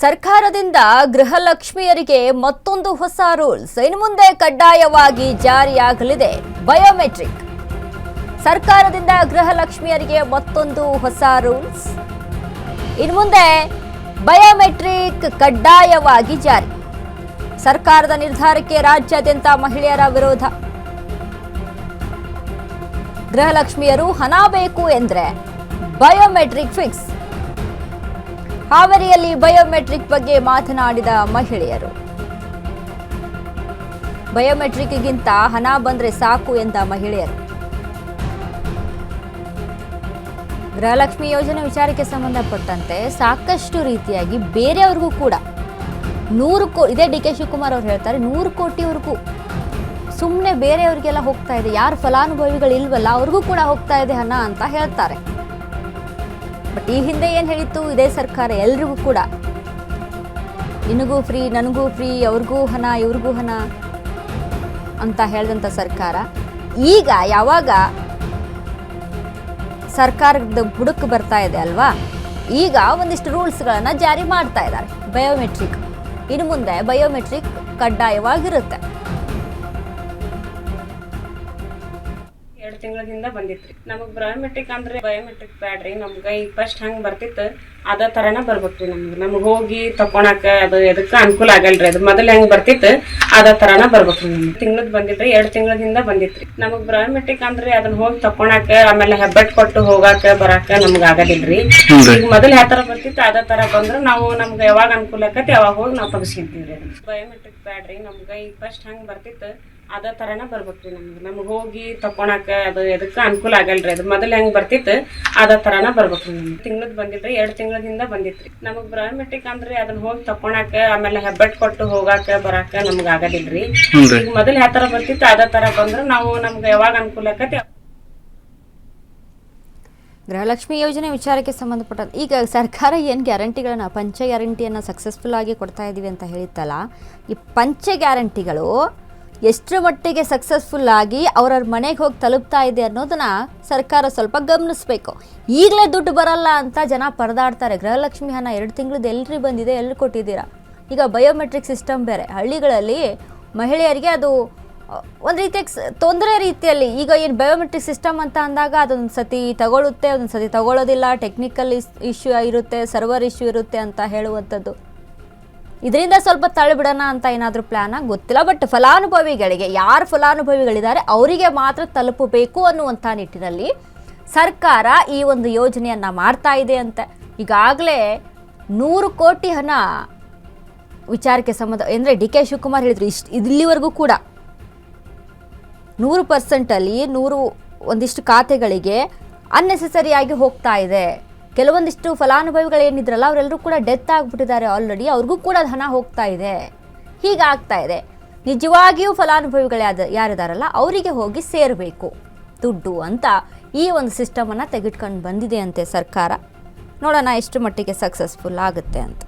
ಸರ್ಕಾರದಿಂದ ಗೃಹಲಕ್ಷ್ಮಿಯರಿಗೆ ಮತ್ತೊಂದು ಹೊಸ ರೂಲ್ಸ್ ಇನ್ನು ಮುಂದೆ ಕಡ್ಡಾಯವಾಗಿ ಜಾರಿಯಾಗಲಿದೆ ಬಯೋಮೆಟ್ರಿಕ್. ಸರ್ಕಾರದಿಂದ ಗೃಹಲಕ್ಷ್ಮಿಯರಿಗೆ ಮತ್ತೊಂದು ಹೊಸ ರೂಲ್ಸ್ ಇನ್ನು ಮುಂದೆ ಬಯೋಮೆಟ್ರಿಕ್ ಕಡ್ಡಾಯವಾಗಿ ಜಾರಿ. ಸರ್ಕಾರದ ನಿರ್ಧಾರಕ್ಕೆ ರಾಜ್ಯಾದ್ಯಂತ ಮಹಿಳೆಯರ ವಿರೋಧ. ಗೃಹಲಕ್ಷ್ಮಿಯರು ಹಣ ಬೇಕು ಎಂದ್ರೆ ಬಯೋಮೆಟ್ರಿಕ್ ಫಿಕ್ಸ್. ಹಾವೇರಿಯಲ್ಲಿ ಬಯೋಮೆಟ್ರಿಕ್ ಬಗ್ಗೆ ಮಾತನಾಡಿದ ಮಹಿಳೆಯರು, ಬಯೋಮೆಟ್ರಿಕ್ಗಿಂತ ಹಣ ಬಂದ್ರೆ ಸಾಕು ಎಂದ ಮಹಿಳೆಯರು. ಗೃಹಲಕ್ಷ್ಮಿ ಯೋಜನೆ ವಿಚಾರಕ್ಕೆ ಸಂಬಂಧಪಟ್ಟಂತೆ ಸಾಕಷ್ಟು ರೀತಿಯಾಗಿ ಬೇರೆಯವ್ರಿಗೂ ಕೂಡ 100 ಇದೇ ಡಿ ಕೆ ಶಿವಕುಮಾರ್ ಅವರು ಹೇಳ್ತಾರೆ 100 ಕೋಟಿವರೆಗೂ ಸುಮ್ಮನೆ ಬೇರೆಯವ್ರಿಗೆಲ್ಲ ಹೋಗ್ತಾ ಇದೆ, ಯಾರು ಫಲಾನುಭವಿಗಳು ಇಲ್ವಲ್ಲ ಅವ್ರಿಗೂ ಕೂಡ ಹೋಗ್ತಾ ಇದೆ ಹಣ ಅಂತ ಹೇಳ್ತಾರೆ. ಬಟ್ ಈ ಹಿಂದೆ ಏನು ಹೇಳಿತ್ತು ಇದೇ ಸರ್ಕಾರ, ಎಲ್ರಿಗೂ ಕೂಡ ನಿನಗೂ ಫ್ರೀ ನನಗೂ ಫ್ರೀ, ಅವ್ರಿಗೂ ಹಣ ಇವ್ರಿಗೂ ಹಣ ಅಂತ ಹೇಳಿದಂಥ ಸರ್ಕಾರ ಈಗ ಯಾವಾಗ ಸರ್ಕಾರದ ಬುಡಕ್ಕೆ ಬರ್ತಾ ಇದೆ ಅಲ್ವಾ, ಈಗ ಒಂದಿಷ್ಟು ರೂಲ್ಸ್ಗಳನ್ನು ಜಾರಿ ಮಾಡ್ತಾ ಇದ್ದಾರೆ. ಬಯೋಮೆಟ್ರಿಕ್ ಇನ್ನು ಮುಂದೆ ಬಯೋಮೆಟ್ರಿಕ್ ಕಡ್ಡಾಯವಾಗಿರುತ್ತೆ. 2 ತಿಂಗಳಿಂದ ಬಂದಿತ್ರಿ. ನಮಗ್ ಬಯೋಮೆಟ್ರಿಕ್ ಅಂದ್ರೆ ಬಯೋಮೆಟ್ರಿಕ್ ಬ್ಯಾಡ್ರಿ, ನಮ್ಗ ಈಗ ಫಸ್ಟ್ ಹಂಗ್ ಬರ್ತಿತ್ತು ಅದ ತರನ ಬರ್ಬೇಕ್ರಿ. ನಮಗ್ ಹೋಗಿ ತಕೊಳಕ ಅದು ಎದಕ್ಕ ಅನುಕೂಲ ಆಗಲ್ರಿ. ಅದು ಮೊದಲ ಹೆಂಗ್ ಬರ್ತಿತ್ತು ಅದ ತರನ ಬರ್ಬೇಕ್ರಿ. ನಮ್ಗೆ ತಿಂಗಳದ್ ಬಂದಿದ್ರಿ, 2 ತಿಂಗಳಿಂದ ಬಂದಿತ್ರಿ. ನಮಗ್ ಬಯೋಮೆಟ್ರಿಕ್ ಅಂದ್ರೆ ಅದನ್ನ ಹೋಗಿ ತಕೊಳಕ ಆಮೇಲೆ ಹೆಬ್ಬೆಟ್ ಕೊಟ್ಟು ಹೋಗಾಕ ಬರಾಕ ನಮ್ಗ ಆಗದಿಲ್ರಿ. ಈಗ ಮೊದಲ ಯಾವ ತರ ಬರ್ತಿತ್ತು ಅದ ತರ ಬಂದ್ರ ನಾವು ನಮ್ಗ ಯಾವಾಗ ಅನುಕೂಲ ಆಕತಿ ಅವಾಗ ಹೋಗಿ ನಾವು ತಗಸ್ಕೊಂತೀವ್ರಿ. ಬಯೋಮೆಟ್ರಿಕ್ ಬ್ಯಾಡ್ರಿ, ನಮ್ಗ ಈಗ ಫಸ್ಟ್ ಹಂಗ್ ಬರ್ತಿತ್ತು ಅದ ತರನ ಬರ್ಬೇಕ್ರಿ. ನಮಗ್ ಹೋಗಿ ತಕೊಳಕ ಅದು ಎದಕ್ಕ ಅನುಕೂಲ ಆಗಲ್ರಿ. ಅದು ಮೊದಲ ಹೆಂಗ್ ಬರ್ತಿತ್ತು ಅದ ತರನ ಬರ್ಬೇಕ್ರಿ. ನಮ್ಗೆ ತಿಂಗಳದ್ ಬಂದಿದ್ರಿ, 2 ತಿಂಗಳಿಂದ ಬಂದಿತ್ರಿ. ನಮಗ್ ಬಯೋಮೆಟ್ರಿಕ್ ಅಂದ್ರೆ ಅದನ್ನ ಹೋಗಿ ತಕೊಳಕ ಆಮೇಲೆ ಹೆಬ್ಬೆಟ್ ಕೊಟ್ಟು ಹೋಗಾಕ ಬರಾಕ ನಮ್ಗ ಆಗದಿಲ್ರಿ. ಈಗ ಮೊದಲ ಯಾವ ತರ ಬರ್ತಿತ್ತು ಅದ ತರ ಬಂದ್ರ ನಾವು ನಮ್ಗ ಯಾವಾಗ ಅನುಕೂಲ ಆಕತಿ. ಗೃಹಲಕ್ಷ್ಮಿ ಯೋಜನೆ ವಿಚಾರಕ್ಕೆ ಸಂಬಂಧಪಟ್ಟ ಈಗ ಸರ್ಕಾರ ಏನು ಗ್ಯಾರಂಟಿಗಳನ್ನ ಪಂಚ ಗ್ಯಾರಂಟಿಯನ್ನು ಸಕ್ಸಸ್ಫುಲ್ ಆಗಿ ಕೊಡ್ತಾ ಇದ್ದೀವಿ ಅಂತ ಹೇಳಿತ್ತಲ್ಲ, ಈ ಪಂಚ ಗ್ಯಾರಂಟಿಗಳು ಎಷ್ಟರ ಮಟ್ಟಿಗೆ ಸಕ್ಸಸ್ಫುಲ್ ಆಗಿ ಅವ್ರವ್ರ ಮನೆಗೆ ಹೋಗಿ ತಲುಪ್ತಾ ಇದೆ ಅನ್ನೋದನ್ನ ಸರ್ಕಾರ ಸ್ವಲ್ಪ ಗಮನಿಸಬೇಕು. ಈಗಲೇ ದುಡ್ಡು ಬರಲ್ಲ ಅಂತ ಜನ ಪರದಾಡ್ತಾರೆ. ಗೃಹಲಕ್ಷ್ಮಿ ಹಣ 2 ತಿಂಗಳದ್ದು ಎಲ್ರಿ ಬಂದಿದೆ, ಎಲ್ಲಿ ಕೊಟ್ಟಿದ್ದೀರಾ? ಈಗ ಬಯೋಮೆಟ್ರಿಕ್ ಸಿಸ್ಟಮ್ ಬೇರೆ, ಹಳ್ಳಿಗಳಲ್ಲಿ ಮಹಿಳೆಯರಿಗೆ ಅದು ಒಂದು ರೀತಿಯಾಗಿ ತೊಂದರೆ ರೀತಿಯಲ್ಲಿ. ಈಗ ಏನು ಬಯೋಮೆಟ್ರಿಕ್ ಸಿಸ್ಟಮ್ ಅಂತ ಅಂದಾಗ ಅದೊಂದು ಸತಿ ತಗೊಳುತ್ತೆ, ಒಂದೊಂದು ಸತಿ ತಗೊಳ್ಳೋದಿಲ್ಲ, ಟೆಕ್ನಿಕಲ್ ಇಶ್ಯೂ ಇರುತ್ತೆ, ಸರ್ವರ್ ಇಶ್ಯೂ ಇರುತ್ತೆ ಅಂತ ಹೇಳುವಂಥದ್ದು. ಇದರಿಂದ ಸ್ವಲ್ಪ ತಳ್ಳಿಬಿಡೋಣ ಅಂತ ಏನಾದರೂ ಪ್ಲ್ಯಾನ್ ಗೊತ್ತಿಲ್ಲ. ಬಟ್ ಫಲಾನುಭವಿಗಳಿಗೆ, ಯಾರು ಫಲಾನುಭವಿಗಳಿದ್ದಾರೆ ಅವರಿಗೆ ಮಾತ್ರ ತಲುಪಬೇಕು ಅನ್ನುವಂಥ ನಿಟ್ಟಿನಲ್ಲಿ ಸರ್ಕಾರ ಈ ಒಂದು ಯೋಜನೆಯನ್ನು ಮಾಡ್ತಾ ಇದೆ ಅಂತೆ. ಈಗಾಗಲೇ 100 ಕೋಟಿ ಹಣ ವಿಚಾರಕ್ಕೆ ಸಂಬಂಧ ಅಂದರೆ ಡಿ ಕೆ ಶಿವಕುಮಾರ್ ಹೇಳಿದ್ರು ಇಲ್ಲಿವರೆಗೂ ಕೂಡ 100%ಅಲ್ಲಿ 100 ಒಂದಿಷ್ಟು ಖಾತೆಗಳಿಗೆ ಅನ್ನೆಸೆಸರಿಯಾಗಿ ಹೋಗ್ತಾ ಇದೆ. ಕೆಲವೊಂದಿಷ್ಟು ಫಲಾನುಭವಿಗಳು ಏನಿದ್ರಲ್ಲ ಅವರೆಲ್ಲರೂ ಕೂಡ ಡೆತ್ ಆಗಿಬಿಟ್ಟಿದ್ದಾರೆ ಆಲ್ರೆಡಿ, ಅವ್ರಿಗೂ ಕೂಡ ಹಣ ಹೋಗ್ತಾ ಇದೆ. ಹೀಗಾಗ್ತಾ ಇದೆ. ನಿಜವಾಗಿಯೂ ಫಲಾನುಭವಿಗಳು ಯಾರಿದಾರಲ್ಲ ಅವರಿಗೆ ಹೋಗಿ ಸೇರಬೇಕು ದುಡ್ಡು ಅಂತ ಈ ಒಂದು ಸಿಸ್ಟಮನ್ನು ತೆಗೆದುಕೊಂಡು ಬಂದಿದೆ ಅಂತೆ ಸರ್ಕಾರ. ನೋಡೋಣ ಎಷ್ಟು ಮಟ್ಟಿಗೆ ಸಕ್ಸಸ್ಫುಲ್ ಆಗುತ್ತೆ ಅಂತ.